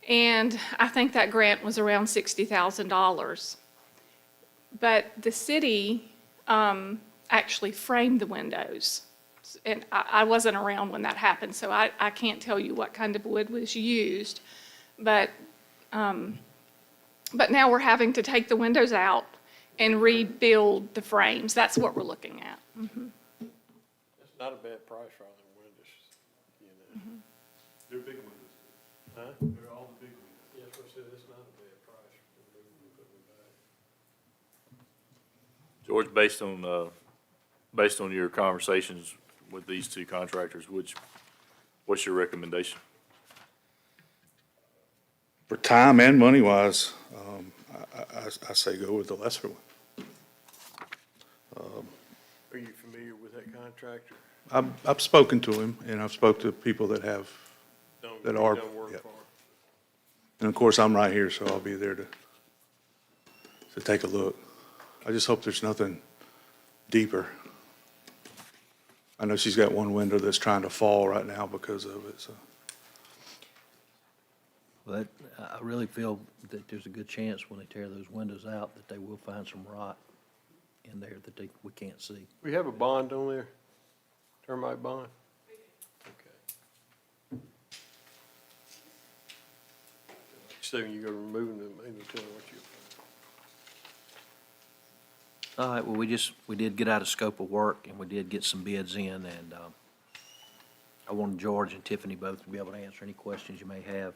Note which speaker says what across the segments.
Speaker 1: And I think that grant was around $60,000. But the city actually framed the windows. And I wasn't around when that happened, so I can't tell you what kind of wood was used. But now we're having to take the windows out and rebuild the frames. That's what we're looking at.
Speaker 2: That's not a bad price for all them windows, you know.
Speaker 3: They're big windows.
Speaker 2: Huh?
Speaker 3: They're all the big windows.
Speaker 2: Yes, I said, it's not a bad price for moving and putting them back.
Speaker 4: George, based on your conversations with these two contractors, what's your recommendation?
Speaker 3: For time and money wise, I say go with the lesser one.
Speaker 2: Are you familiar with that contractor?
Speaker 3: I've spoken to him, and I've spoke to people that have, That are-
Speaker 2: Done work
Speaker 3: yeah.
Speaker 2: for?
Speaker 3: and of course, I'm right here, so I'll be there to take a look. I just hope there's nothing deeper. I know she's got one window that's trying to fall right now because of it, so.
Speaker 5: But I really feel that there's a good chance when they tear those windows out that they will find some rot in there that we can't see.
Speaker 2: We have a bond on there? Termite bond? Okay. So when you go removing them, maybe tell me what you.
Speaker 5: All right, well, we did get out of scope of work, and we did get some bids in, and I wanted George and Tiffany both to be able to answer any questions you may have.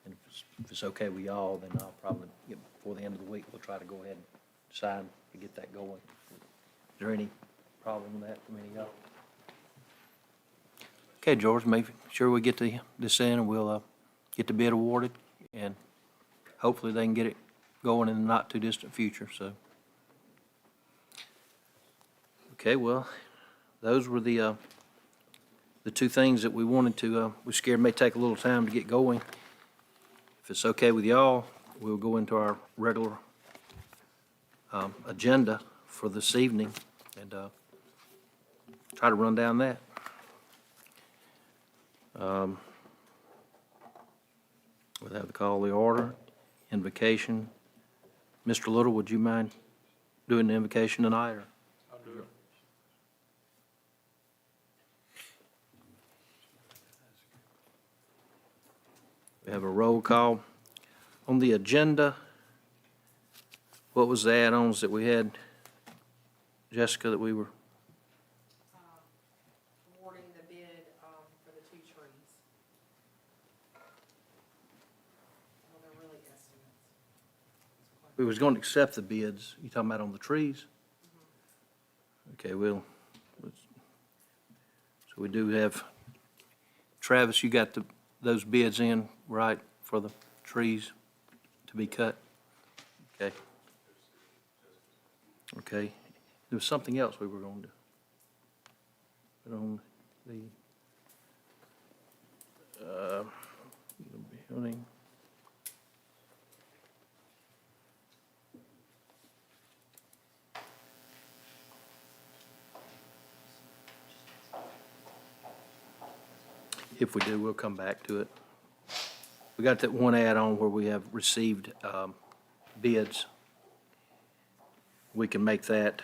Speaker 5: And if it's okay with y'all, then I'll probably, before the end of the week, we'll try to go ahead and decide to get that going. Is there any problem with that from any of y'all? Okay, George, make sure we get this in, and we'll get the bid awarded, and hopefully they can get it going in the not-too-distant future, so. Okay, well, those were the two things that we wanted to, we scared may take a little time to get going. If it's okay with y'all, we'll go into our regular agenda for this evening and try to run down that. We'll have the call the order, invocation. Mr. Little, would you mind doing the invocation tonight, or?
Speaker 2: I'll do it.
Speaker 5: We have a roll call. On the agenda, what was the add-ons that we had, Jessica, that we were,
Speaker 6: Awarding the bid for the two trees. Well, they're really estimates.
Speaker 5: we was going to accept the bids. You talking about on the trees? Okay, so we do have, Travis, you got those bids in, right, for the trees to be cut? Okay. Okay. There was something else we were going to put on the building. If we do, we'll come back to it. We got that one add-on where we have received bids. We can make that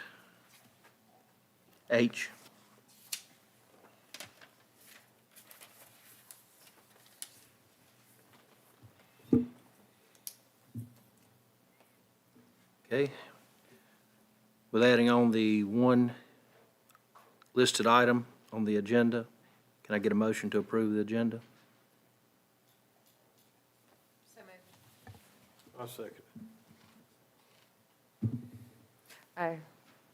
Speaker 5: H. Okay. With adding on the one listed item on the agenda, can I get a motion to approve the agenda?
Speaker 6: So moved.
Speaker 2: I'll second it.
Speaker 7: Oh,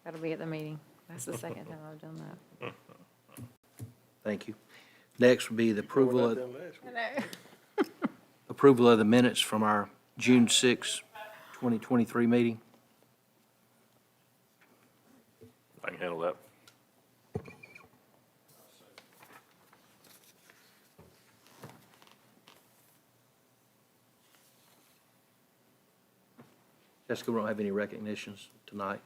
Speaker 7: that'll be at the meeting. That's the second time I've done that.
Speaker 5: Thank you. Next would be the approval
Speaker 2: Well,
Speaker 5: of,
Speaker 2: that done last week.
Speaker 7: I know.
Speaker 5: approval of the minutes from our June 6, 2023 meeting.
Speaker 4: I can handle that.
Speaker 5: Jessica, we don't have any recognitions tonight.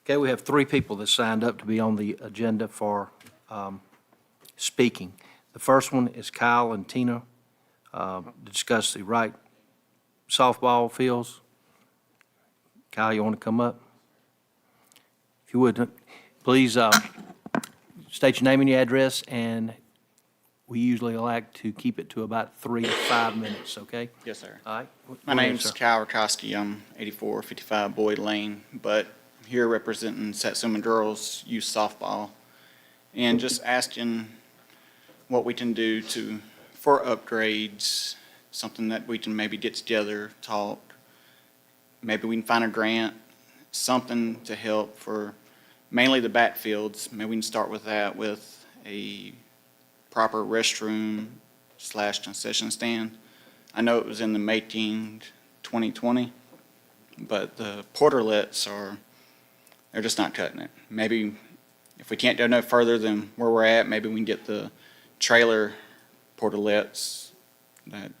Speaker 5: Okay, we have 3 people that signed up to be on the agenda for speaking. The first one is Kyle and Tina to discuss the right softball fields. Kyle, you want to come up? If you would, please state your name and your address, and we usually like to keep it to about 3 to 5 minutes, okay?
Speaker 8: Yes, sir.
Speaker 5: All right?
Speaker 8: My
Speaker 5: Go ahead,
Speaker 8: name's
Speaker 5: sir.
Speaker 8: Kyle Rakowski. I'm 8455 Boyd Lane, but I'm here representing Satsuma Girls Youth Softball, and just asking what we can do for upgrades, something that we can maybe get together, talk. Maybe we can find a grant, something to help for mainly the backfields. Maybe we can start with that, with a proper restroom / concession stand. I know it was in the making 2020, but the portalets they're just not cutting it. Maybe if we can't go no further than where we're at, maybe we can get the trailer portalets that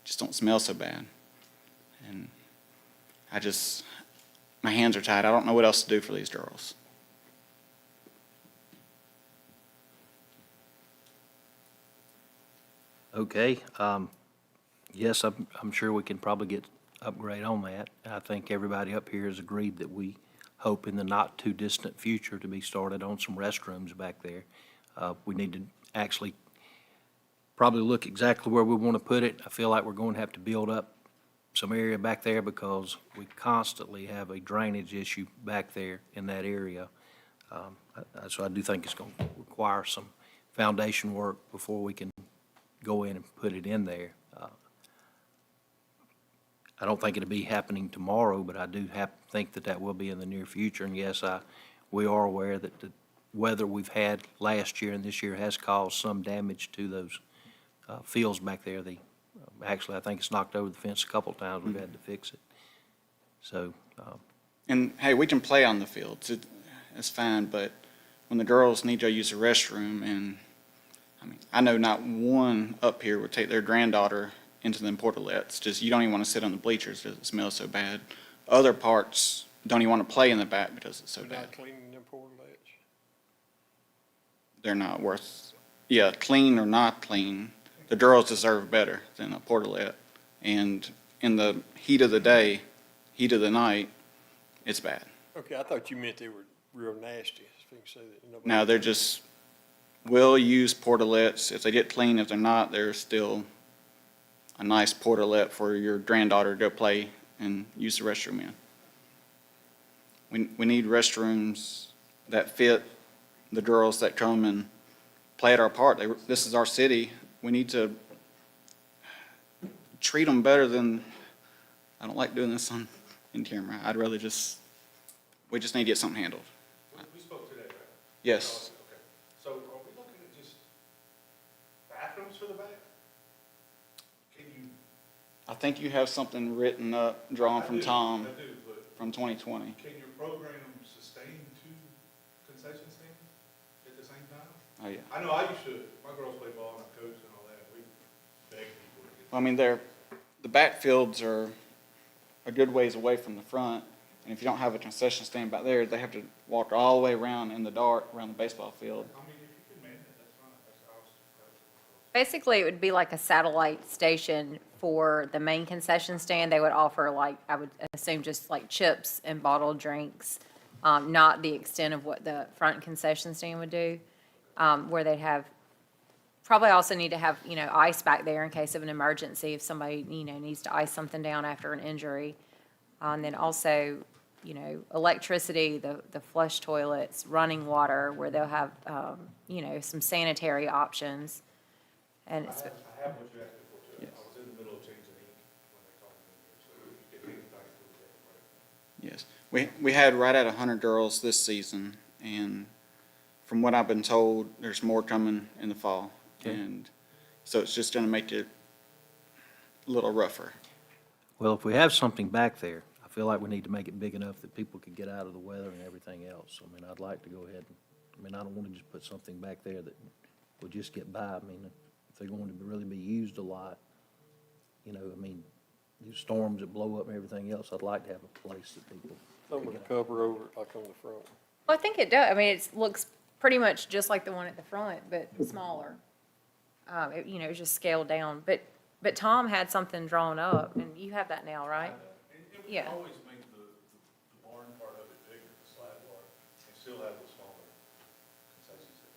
Speaker 8: just don't smell so bad. And my hands are tied. I don't know what else to do for these girls.
Speaker 5: Okay, yes, I'm sure we can probably get upgrade on that. I think everybody up here has agreed that we hope in the not-too-distant future to be started on some restrooms back there. We need to actually probably look exactly where we want to put it. I feel like we're going to have to build up some area back there because we constantly have a drainage issue back there in that area. So I do think it's going to require some foundation work before we can go in and put it in there. I don't think it'll be happening tomorrow, but I do think that will be in the near future. And yes, we are aware that the weather we've had last year and this year has caused some damage to those fields back there. Actually, I think it's knocked over the fence a couple of times. We've had to fix it. So,
Speaker 8: And hey, we can play on the fields. It's fine, but when the girls need to use the restroom, and I know not one up here would take their granddaughter into them portalets. Just, you don't even want to sit on the bleachers because it smells so bad. Other parts don't even want to play in the back because it's so
Speaker 2: We're
Speaker 8: bad.
Speaker 2: not cleaning them portalets.
Speaker 8: They're not worth, clean or not clean, the girls deserve better than a portalet. And in the heat of the day, heat of the night, it's bad.
Speaker 2: Okay, I thought you meant they were real nasty, if you can say that. Nobody-
Speaker 8: Now, they're just well-used portalets. If they get clean, if they're not, they're still a nice portalet for your granddaughter to go play and use the restroom in. We need restrooms that fit the girls that come and play at our park. This is our city. We need to treat them better than, I don't like doing this in camera. I'd rather we just need to get something handled.
Speaker 3: We spoke today, right?
Speaker 8: Yes.
Speaker 3: Okay. So are we looking at just bathrooms for the back? Can you?
Speaker 8: I think you have something written up, drawn from Tom,
Speaker 3: I do, but
Speaker 8: from 2020.
Speaker 3: can your program sustain 2 concession stands at the same time?
Speaker 8: Oh, yeah.
Speaker 3: I know I used to, my girls play ball and I coach and all that. We beg people to get.
Speaker 8: Well, I mean, the backfields are a good ways away from the front, and if you don't have a concession stand back there, they have to walk all the way around in the dark around the baseball field.
Speaker 3: I mean, if you can man it, that's fine. That's
Speaker 7: Basically, it would be like a satellite station for the main concession stand. They would offer, like, I would assume, just like chips and bottled drinks, not the extent of what the front concession stand would do, where they'd have, probably also need to have, ice back there in case of an emergency, if somebody, needs to ice something down after an injury. And then also, electricity, the flush toilets, running water, where they'll have, some sanitary options. And it's,
Speaker 3: I have what you asked me for too. I was in the middle of changing ink when they called me here, so you can take time to do that, right?
Speaker 8: Yes. We had right at 100 girls this season, and from what I've been told, there's more coming in the fall.
Speaker 5: Okay.
Speaker 8: And so it's just going to make it a little rougher.
Speaker 5: well, if we have something back there, I feel like we need to make it big enough that people could get out of the weather and everything else. I mean, I'd like to go ahead and, I don't want to just put something back there that will just get by. I mean, if they're going to really be used a lot, these storms that blow up and everything else, I'd like to have a place that people.
Speaker 2: Something with a cover over it, like on the front.
Speaker 7: well, I think it does. I mean, it looks pretty much just like the one at the front, but smaller. You know, it was just scaled down. But Tom had something drawn up, and you have that now, right? Yeah.
Speaker 3: always make the barn part of it bigger, the slab part, and still have the smaller concession stand.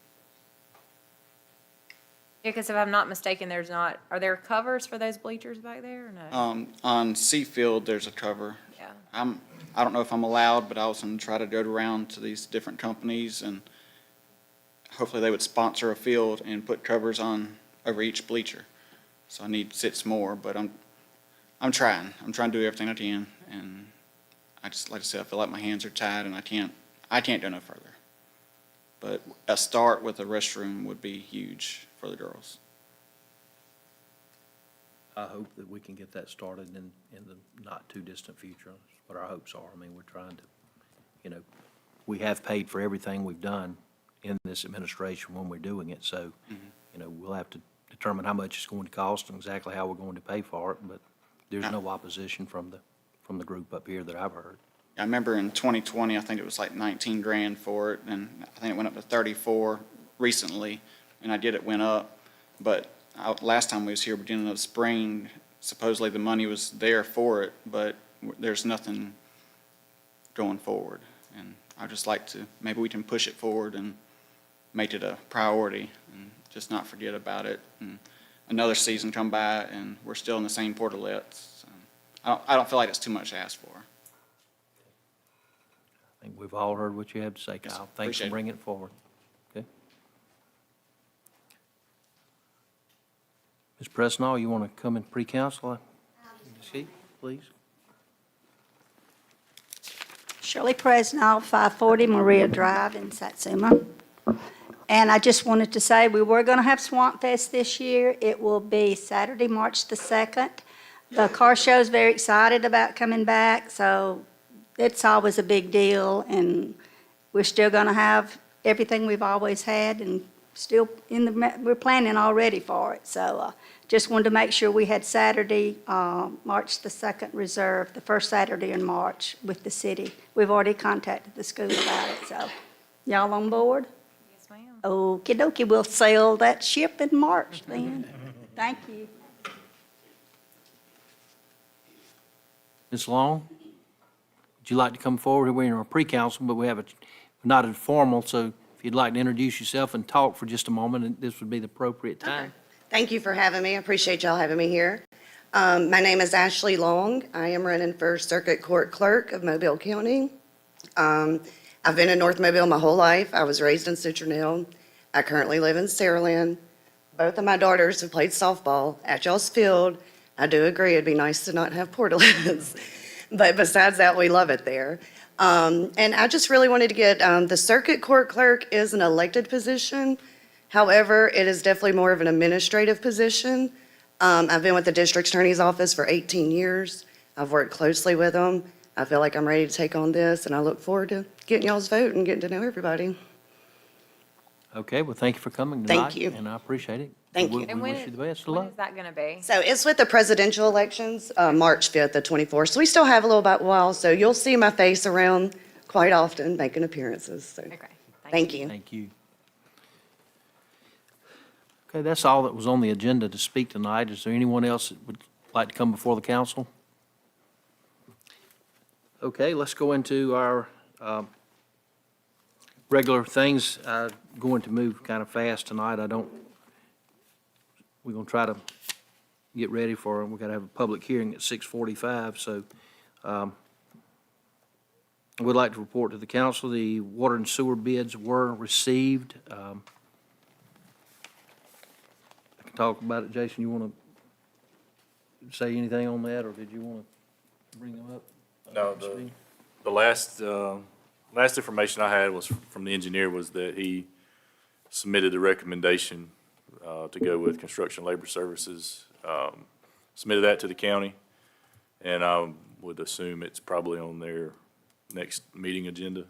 Speaker 7: Yeah, because if I'm not mistaken, are there covers for those bleachers back there or no?
Speaker 8: On Seafield, there's a cover.
Speaker 7: Yeah.
Speaker 8: I don't know if I'm allowed, but I was gonna try to go around to these different companies and hopefully they would sponsor a field and put covers on over each bleacher. So I need 6 more, but I'm trying. I'm trying to do everything I can, and I just, like I said, I feel like my hands are tied and I can't go no further. But a start with a restroom would be huge for the girls.
Speaker 5: I hope that we can get that started in the not-too-distant future. That's what our hopes are. I mean, we're trying to, you know, we have paid for everything we've done in this administration when we're doing it, so, you know, we'll have to determine how much it's going to cost and exactly how we're going to pay for it, but there's no opposition from the group up here that I've heard.
Speaker 8: I remember in 2020, I think it was like 19 grand for it, and I think it went up to 34 recently, and I get it went up, but last time we was here, beginning of spring, supposedly the money was there for it, but there's nothing going forward. And I'd just like to, maybe we can push it forward and make it a priority and just not forget about it. And another season come by and we're still in the same portalets. I don't feel like it's too much to ask for.
Speaker 5: I think we've all heard what you have to say,
Speaker 8: Yes,
Speaker 5: Kyle. Thanks
Speaker 8: appreciate
Speaker 5: for
Speaker 8: it.
Speaker 5: bringing it forward. Okay. Ms. Presnall, you want to come in pre-council? See, please.
Speaker 9: Shirley Presnell, 540 Maria Drive in Satsuma. And I just wanted to say, we were going to have Swamp Fest this year. It will be Saturday, March the 2nd. The car show's very excited about coming back, so it's always a big deal. And we're still going to have everything we've always had and still we're planning already for it. So just wanted to make sure we had Saturday, March the 2nd reserved, the first Saturday in March with the city. We've already contacted the school about it, so y'all on board?
Speaker 7: Yes, ma'am.
Speaker 9: Okey dokey, we'll sail that ship in March then. Thank you.
Speaker 5: Ms. Long, would you like to come forward? We're in our pre-council, but we have not informal, so if you'd like to introduce yourself and talk for just a moment, and this would be the appropriate time.
Speaker 10: Thank you for having me. I appreciate y'all having me here. My name is Ashley Long. I am running for Circuit Court Clerk of Mobile County. I've been in North Mobile my whole life. I was raised in Citronelle. I currently live in Saraland. Both of my daughters have played softball at y'all's field. I do agree it'd be nice to not have portalets, but besides that, we love it there. And I just really wanted to get, the Circuit Court Clerk is an elected position. However, it is definitely more of an administrative position. I've been with the district attorney's office for 18 years. I've worked closely with them. I feel like I'm ready to take on this, and I look forward to getting y'all's vote and getting to know everybody.
Speaker 5: Okay, well, thank you for coming tonight.
Speaker 10: Thank you.
Speaker 5: And I appreciate it.
Speaker 10: Thank
Speaker 5: We
Speaker 10: you.
Speaker 7: And
Speaker 5: wish you the best of
Speaker 7: when
Speaker 5: luck.
Speaker 7: is that going to be?
Speaker 10: So it's with the presidential elections, March 5th to 24th. So we still have a little bit while, so you'll see my face around quite often, making appearances. So
Speaker 7: Okay.
Speaker 10: thank you.
Speaker 5: Thank you. Okay, that's all that was on the agenda to speak tonight. Is there anyone else that would like to come before the council? Okay, let's go into our regular things. Going to move kind of fast tonight. We're going to try to get ready for, we've got to have a public hearing at 6:45, so I would like to report to the council, the water and sewer bids were received. I can talk about it. Jason, you want to say anything on that, or did you want to bring them up?
Speaker 4: No, the last information I had was from the engineer was that he submitted the recommendation to go with construction labor services, submitted that to the county, and I would assume it's probably on their next meeting agenda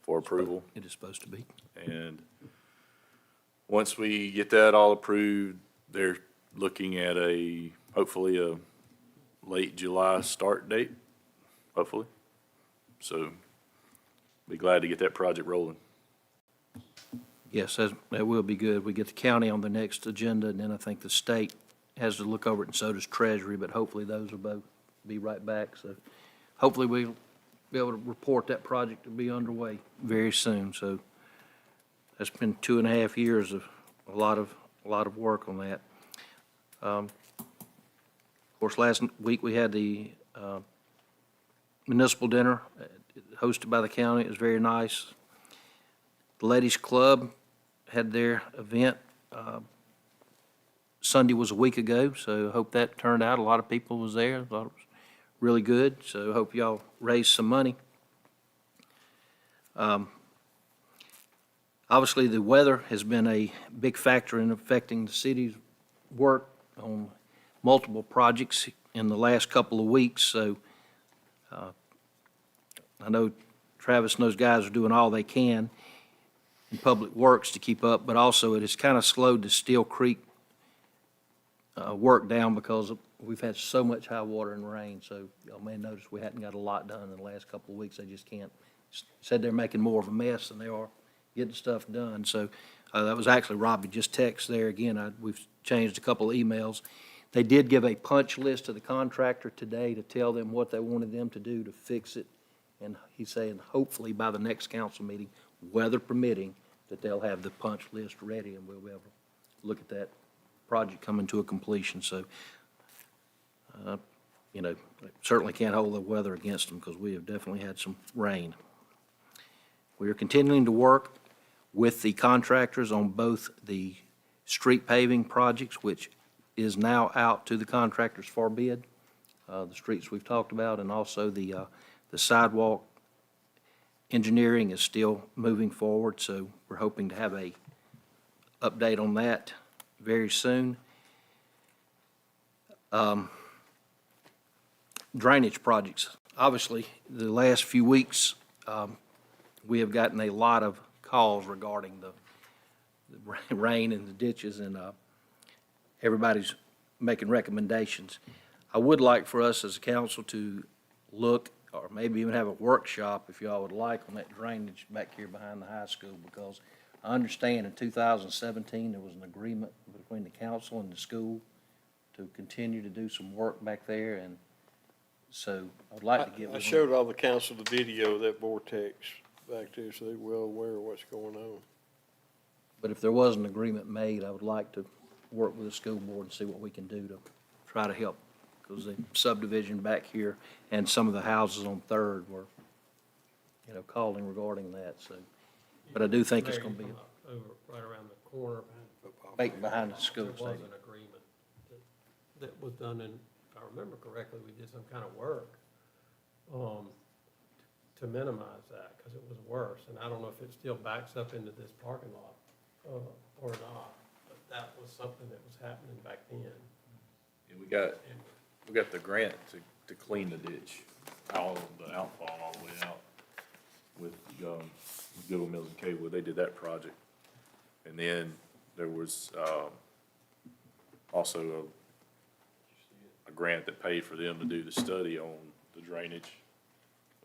Speaker 4: for approval.
Speaker 5: It is supposed to be.
Speaker 4: And once we get that all approved, they're looking at hopefully a late July start date, hopefully. So be glad to get that project rolling.
Speaker 5: Yes, that will be good. We get the county on the next agenda, and then I think the state has to look over it, and so does Treasury, but hopefully those will both be right back. So hopefully we'll be able to report that project to be underway very soon. So that's been 2.5 years of a lot of work on that. Of course, last week we had the municipal dinner hosted by the county. It was very nice. The Ladies Club had their event. Sunday was a week ago, so I hope that turned out. A lot of people was there. I thought it was really good, so I hope y'all raised some money. Obviously, the weather has been a big factor in affecting the city's work on multiple projects in the last couple of weeks, so I know Travis and those guys are doing all they can in Public Works to keep up, but also it has kind of slowed the Steel Creek work down because we've had so much high water and rain, so y'all may notice we hadn't got a lot done in the last couple of weeks. They just can't, said they're making more of a mess than they are getting stuff done. So that was actually Robbie just text there again. We've changed a couple of emails. They did give a punch list to the contractor today to tell them what they wanted them to do to fix it. And he's saying hopefully by the next council meeting, weather permitting, that they'll have the punch list ready and we'll be able to look at that project coming to a completion. So, certainly can't hold the weather against them because we have definitely had some rain. We are continuing to work with the contractors on both the street paving projects, which is now out to the contractors for bid, the streets we've talked about, and also the sidewalk engineering is still moving forward, so we're hoping to have a update on that very soon. Drainage projects. Obviously, the last few weeks, we have gotten a lot of calls regarding the rain and the ditches, and everybody's making recommendations. I would like for us as a council to look, or maybe even have a workshop, if y'all would like, on that drainage back here behind the high school, because I understand in 2017, there was an agreement between the council and the school to continue to do some work back there, and so I'd like to give.
Speaker 2: I showed all the council the video of that vortex back there, so they're well aware of what's going on.
Speaker 5: But if there was an agreement made, I would like to work with the school board and see what we can do to try to help, because the subdivision back here and some of the houses on Third were, calling regarding that, so. But I do think it's gonna be
Speaker 11: Over, right around the corner
Speaker 5: behind the school
Speaker 11: there was
Speaker 5: stadium.
Speaker 11: an agreement that was done, and if I remember correctly, we did some kind of work to minimize that, because it was worse, and I don't know if it still backs up into this parking lot or not, but that was something that was happening back then.
Speaker 4: Yeah, we got the grant to clean the ditch, all of the outfall all the way out with Goodwill Mills and Cable. They did that project. And then there was also a grant that paid for them to do the study on the drainage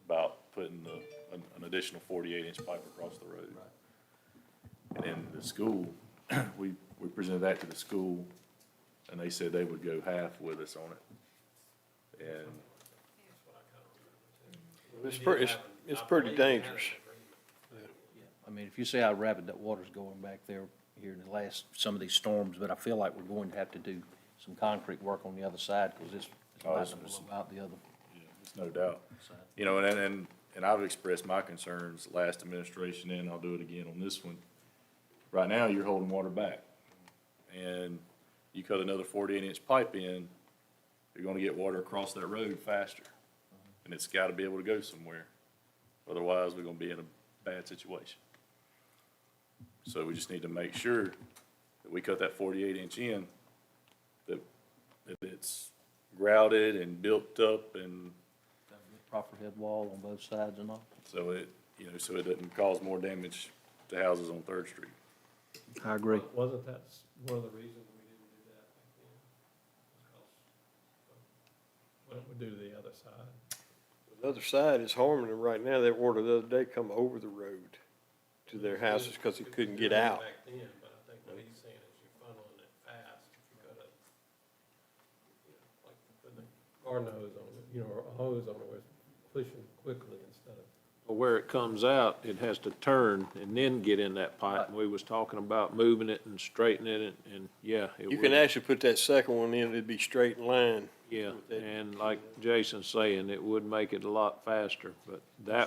Speaker 4: about putting an additional 48-inch pipe across the road. And then the school, we presented that to the school, and they said they would go half with us on it. And
Speaker 2: It's pretty dangerous.
Speaker 5: I mean, if you see how rapid that water's going back there here in the last, some of these storms, but I feel like we're going to have to do some concrete work on the other side, because it's about to blow out the other.
Speaker 4: yeah, there's no doubt. And I've expressed my concerns last administration, and I'll do it again on this one. Right now, you're holding water back. And you cut another 48-inch pipe in, you're gonna get water across that road faster. And it's gotta be able to go somewhere. Otherwise, we're gonna be in a bad situation. So we just need to make sure that we cut that 48-inch in, that it's grouted and built up, and
Speaker 5: Proper head wall on both sides and all.
Speaker 4: so it doesn't cause more damage to houses on Third Street.
Speaker 5: I agree.
Speaker 11: Wasn't that one of the reasons we didn't do that back then? Because what it would do to the other side?
Speaker 2: The other side is harming them right now. That water the other day come over the road to their houses because he couldn't get out.
Speaker 11: Back then, but I think what he's saying is you're funneling it fast if you go to, like putting a garden hose on it, or a hose on it where it's pushing quickly instead of.
Speaker 12: Well, where it comes out, it has to turn and then get in that pipe. And we was talking about moving it and straightening it, and yeah, it
Speaker 2: You
Speaker 12: would.
Speaker 2: can actually put that second one in, it'd be straight in line.
Speaker 12: Yeah, and like Jason's saying, it would make it a lot faster, but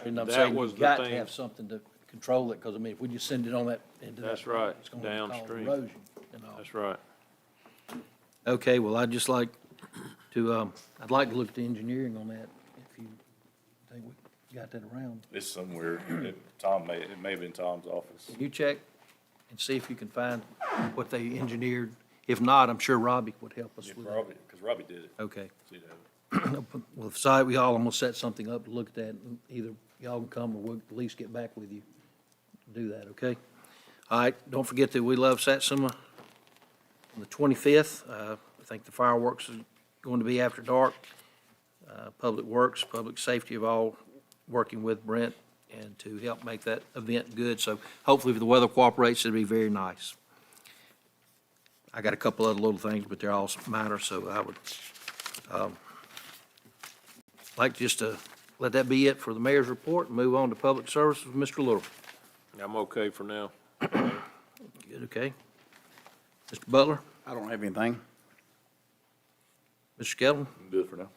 Speaker 5: And I'm
Speaker 12: that
Speaker 5: saying
Speaker 12: was
Speaker 5: you've
Speaker 12: the
Speaker 5: got to
Speaker 12: thing.
Speaker 5: have something to control it, because I mean, if we just send it on that, into that.
Speaker 12: That's right,
Speaker 5: It's gonna cause
Speaker 12: downstream.
Speaker 5: erosion and all.
Speaker 12: That's right.
Speaker 5: Okay, well, I'd just like to, I'd like to look at the engineering on that, if you think we got that around.
Speaker 4: It's somewhere, it may have been Tom's office.
Speaker 5: Can you check and see if you can find what they engineered? If not, I'm sure Robbie would help us
Speaker 4: Yeah,
Speaker 5: with that.
Speaker 4: Robbie, because Robbie did it.
Speaker 5: Okay.
Speaker 4: So, you know.
Speaker 5: Well, if so, we all almost set something up to look at that, and either y'all can come or we'll at least get back with you to do that, okay? All right, don't forget that we love Satsuma on the 25th. I think the fireworks is going to be after dark. Public Works, Public Safety have all working with Brent and to help make that event good. So hopefully if the weather cooperates, it'll be very nice. I got a couple other little things, but they're all minor, so I would, like just to let that be it for the mayor's report and move on to public services with Mr. Little.
Speaker 12: I'm okay for now.
Speaker 5: Good, okay. Mr. Butler,
Speaker 8: I don't have anything.
Speaker 5: Mr. Skelton,
Speaker 4: Good for now.